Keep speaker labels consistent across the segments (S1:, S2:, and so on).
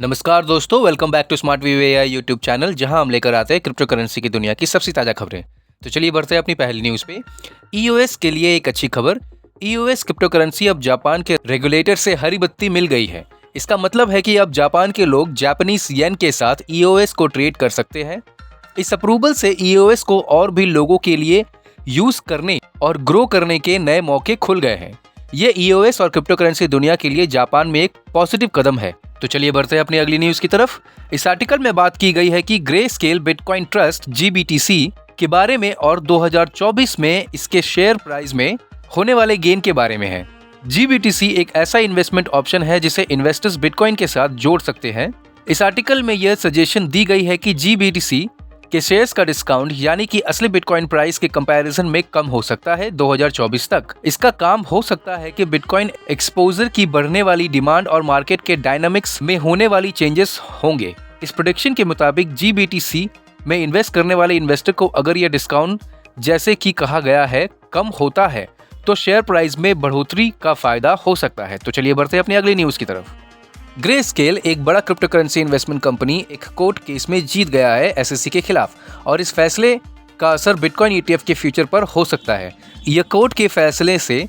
S1: नमस्कार दोस्तों, welcome back to Smart View AI YouTube channel, जहां हम लेकर आते हैं क्रिप्टो करेंसी की दुनिया की सबसे ताज़ा खबरें। तो चलिए बढ़ते हैं अपनी पहली न्यूज़ पे। ईओएस के लिए एक अच्छी खबर। ईओएस क्रिप्टो करेंसी अब जापान के रेगुलेटर से हरी बत्ती मिल गई है। इसका मतलब है कि अब जापान के लोग जापानीज येन के साथ ईओएस को ट्रेड कर सकते हैं। इस अप्रूवल से ईओएस को और भी लोगों के लिए यूज करने और ग्रो करने के नए मौके खुल गए हैं। ये ईओएस और क्रिप्टो करेंसी दुनिया के लिए जापान में एक पॉजिटिव कदम है। तो चलिए बढ़ते हैं अपनी अगली न्यूज की तरफ। इस आर्टिकल में बात की गई है कि grey scale bitcoin trust GBTC के बारे में और 2024 में इसके शेयर प्राइस में होने वाले गेन के बारे में है। जीबीटीसी एक ऐसा इन्वेस्टमेंट ऑप्शन है जिसे इन्वेस्टर्स बिटकॉइन के साथ जोड़ सकते हैं। इस आर्टिकल में यह सजेशन दी गई है कि जीबीटीसी के शेयर्स का डिस्काउंट यानी कि असली बिटकॉइन प्राइस के कंपैरिजन में कम हो सकता है 2024 तक। इसका काम हो सकता है कि बिटकॉइन एक्सपोजर की बढ़ने वाली डिमांड और मार्केट के डायनामिक्स में होने वाली चेंजेस होंगे। इस प्रेडिक्शन के मुताबिक जीबीटीसी में इन्वेस्ट करने वाले इन्वेस्टर को अगर यह डिस्काउंट जैसे कि कहा गया है कम होता है तो शेयर प्राइस में बढ़ोतरी का फायदा हो सकता है। तो चलिए बढ़ते हैं अपनी अगली न्यूज की तरफ। ग्रे स्केल एक बड़ा क्रिप्टो करेंसी इन्वेस्टमेंट कंपनी एक कोर्ट केस में जीत गया है एसएससी के खिलाफ और इस फैसले का असर बिटकॉइन ईटीएफ के फ्यूचर पर हो सकता है। यह कोर्ट के फैसले से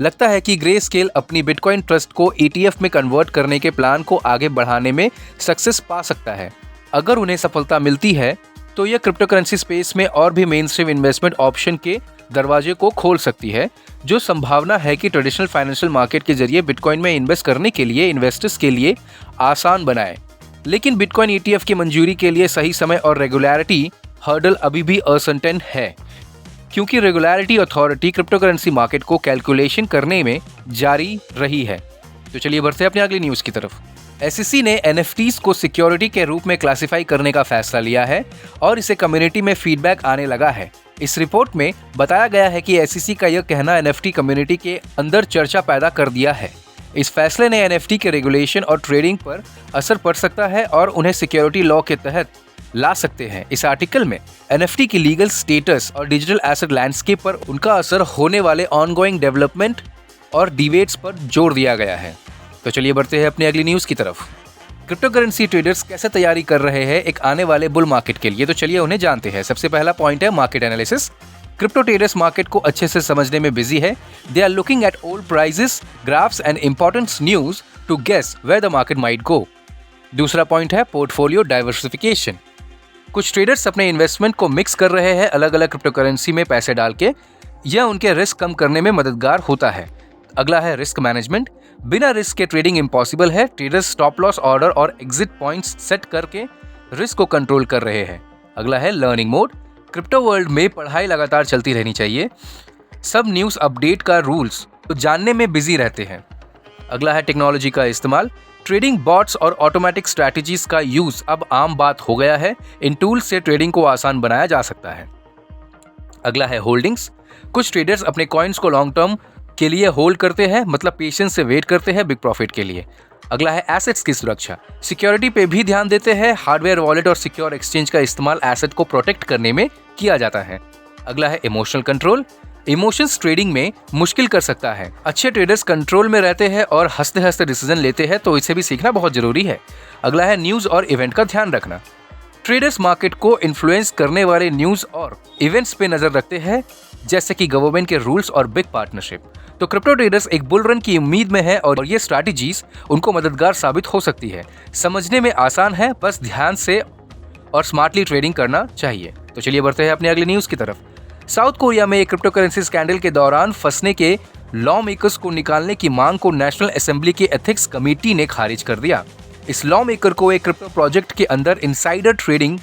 S1: लगता है कि ग्रे स्केल अपनी बिटकॉइन ट्रस्ट को ईटीएफ में कन्वर्ट करने के प्लान को आगे बढ़ाने में सक्सेस पा सकता है। अगर उन्हें सफलता मिलती है तो यह क्रिप्टो करेंसी स्पेस में और भी मेन स्ट्रीम इन्वेस्टमेंट ऑप्शन के दरवाजे को खोल सकती है, जो संभावना है कि ट्रेडिशनल फाइनेंशियल मार्केट के जरिए बिटकॉइन में इन्वेस्ट करने के लिए इन्वेस्टर्स के लिए आसान बनाए। लेकिन बिटकॉइन ईटीएफ की मंजूरी के लिए सही समय और रेगुलरिटी हर्डल अभी भी असर्टेन है, क्योंकि regularity authority crypto currency market को कैलकुलेशन करने में जारी रही है। तो चलिए बढ़ते हैं अपनी अगली न्यूज की तरफ। एसईसी ने एनएफटीज को सिक्योरिटी के रूप में क्लासिफाई करने का फैसला लिया है और इसे कम्युनिटी में फीडबैक आने लगा है। इस रिपोर्ट में बताया गया है कि एसईसी का यह कहना एनएफटी कम्युनिटी के अंदर चर्चा पैदा कर दिया है। इस फैसले ने एनएफटी के रेगुलेशन और ट्रेडिंग पर असर पड़ सकता है और उन्हें सिक्योरिटी लॉ के तहत ला सकते हैं। इस आर्टिकल में एनएफटी की लीगल स्टेटस और डिजिटल एसेट लैंडस्केप पर उनका असर होने वाले ऑनगोइंग डेवलपमेंट और डिबेट्स पर जोर दिया गया है। तो चलिए बढ़ते हैं अपनी अगली न्यूज की तरफ। क्रिप्टो करेंसी ट्रेडर्स कैसे तैयारी कर रहे हैं एक आने वाले बुल मार्केट के लिए, तो चलिए उन्हें जानते हैं। सबसे पहला पॉइंट है market analysis. Crypto traders market को अच्छे से समझने में बिजी है। They are looking at old prices, graphs and important news to guess where the market might go. दूसरा पॉइंट है पोर्टफोलियो डाइवर्सिफिकेशन। कुछ ट्रेडर्स अपने इन्वेस्टमेंट को मिक्स कर रहे हैं अलग अलग क्रिप्टो करेंसी में पैसे डाल के। यह उनके रिस्क कम करने में मददगार होता है। अगला है रिस्क मैनेजमेंट। बिना रिस्क के ट्रेडिंग इम्पॉसिबल है। ट्रेडर्स स्टॉप लॉस ऑर्डर और एग्जिट पॉइंट्स सेट करके रिस्क को कंट्रोल कर रहे हैं। अगला है लर्निंग मोड। क्रिप्टो वर्ल्ड में पढ़ाई लगातार चलती रहनी चाहिए। सब न्यूज़ अपडेट का रूल्स तो जानने में बिजी रहते हैं। अगला है टेक्नोलॉजी का इस्तेमाल। ट्रेडिंग बॉट्स और ऑटोमेटिक स्ट्रैटेजीज का यूज अब आम बात हो गया है। इन टूल्स से ट्रेडिंग को आसान बनाया जा सकता है। अगला है होल्डिंग्स। कुछ ट्रेडर्स अपने कॉइन्स को लॉन्ग टर्म के लिए होल्ड करते हैं, मतलब पेशेंस से वेट करते हैं बिग प्रॉफिट के लिए। अगला है एसेट्स की सुरक्षा। सिक्योरिटी पे भी ध्यान देते हैं। हार्डवेयर वॉलेट और सिक्योर एक्सचेंज का इस्तेमाल एसेट को प्रोटेक्ट करने में किया जाता है। अगला है इमोशनल कंट्रोल। इमोशंस ट्रेडिंग में मुश्किल कर सकता है। अच्छे ट्रेडर्स कंट्रोल में रहते हैं और हंसते हंसते डिसीजन लेते हैं, तो इसे भी सीखना बहुत जरूरी है। अगला है न्यूज और इवेंट का ध्यान रखना। ट्रेडर्स मार्केट को इन्फ्लुएंस करने वाले न्यूज और इवेंट्स पे नजर रखते हैं, जैसे कि गवर्नमेंट के रूल्स और बिग पार्टनरशिप। तो क्रिप्टो ट्रेडर्स एक बुल रन की उम्मीद में है और ये स्ट्रैटेजीज उनको मददगार साबित हो सकती है। समझने में आसान है, बस ध्यान से और स्मार्टली ट्रेडिंग करना चाहिए। तो चलिए बढ़ते हैं अपनी अगली न्यूज की तरफ। साउथ कोरिया में एक क्रिप्टो करेंसी स्कैंडल के दौरान फंसने के लॉ मेकर्स को निकालने की मांग को नेशनल असेंबली की एथिक्स कमेटी ने खारिज कर दिया। इस लॉ मेकर को एक क्रिप्टो प्रोजेक्ट के अंदर इनसाइडर ट्रेडिंग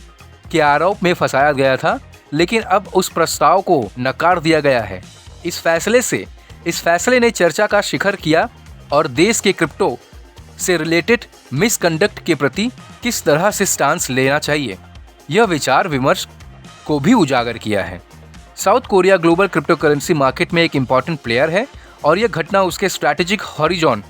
S1: के आरोप में फंसाया गया था, लेकिन अब उस प्रस्ताव को नकार दिया गया है। इस फैसले ने चर्चा का शिखर किया और देश के क्रिप्टो से रिलेटेड मिसकंडक्ट के प्रति किस तरह से स्टांस लेना चाहिए, यह विचार विमर्श को भी उजागर किया है। South Korea global crypto currency market में एक इम्पॉर्टेंट प्लेयर है और यह घटना उसके स्ट्रैटेजिक हॉरिजॉन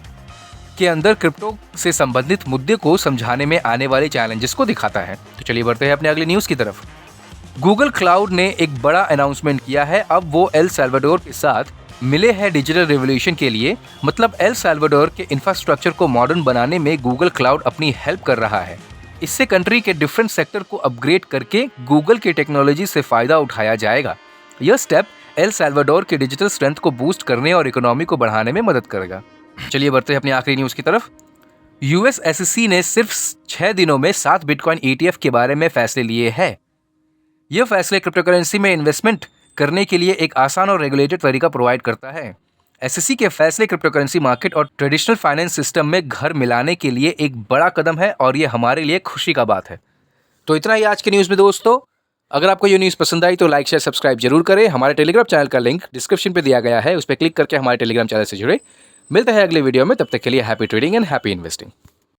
S1: के अंदर क्रिप्टो से संबंधित मुद्दे को समझाने में आने वाले चैलेंजेस को दिखाता है। तो चलिए बढ़ते हैं अपने अगली न्यूज़ की तरफ। गूगल क्लाउड ने एक बड़ा अनाउंसमेंट किया है। अब वो एल सल्वाडोर के साथ मिले हैं डिजिटल रेवोल्यूशन के लिए, मतलब एल साल्वाडोर के इंफ्रास्ट्रक्चर को मॉडर्न बनाने में गूगल क्लाउड अपनी हेल्प कर रहा है। इससे कंट्री के डिफरेंट सेक्टर को अपग्रेड करके गूगल की टेक्नोलॉजी से फायदा उठाया जाएगा। यह स्टेप एल साल्वाडोर के डिजिटल स्ट्रेंथ को बूस्ट करने और इकोनॉमी को बढ़ाने में मदद करेगा। चलिए बढ़ते हैं अपनी आखिरी न्यूज की तरफ। यूएस SEC ने सिर्फ 6 दिनों में 7 बिटकॉइन ETF के बारे में फैसले लिए हैं। यह फैसले क्रिप्टो करेंसी में इन्वेस्टमेंट करने के लिए एक आसान और रेगुलेटेड तरीका प्रोवाइड करता है। SEC के फैसले क्रिप्टो करेंसी मार्केट और ट्रेडिशनल फाइनेंस सिस्टम में घर मिलाने के लिए एक बड़ा कदम है और ये हमारे लिए खुशी का बात है। तो इतना ही आज के न्यूज़ में दोस्तों। अगर आपको ये न्यूज़ पसंद आई तो लाइक शेयर सब्सक्राइब जरूर करें। हमारे टेलीग्राम चैनल का लिंक डिस्क्रिप्शन पे दिया गया है, उस पर क्लिक करके हमारे टेलीग्राम चैनल से जुड़े। मिलते हैं अगले वीडियो में, तब तक के लिए happy trading and happy investing.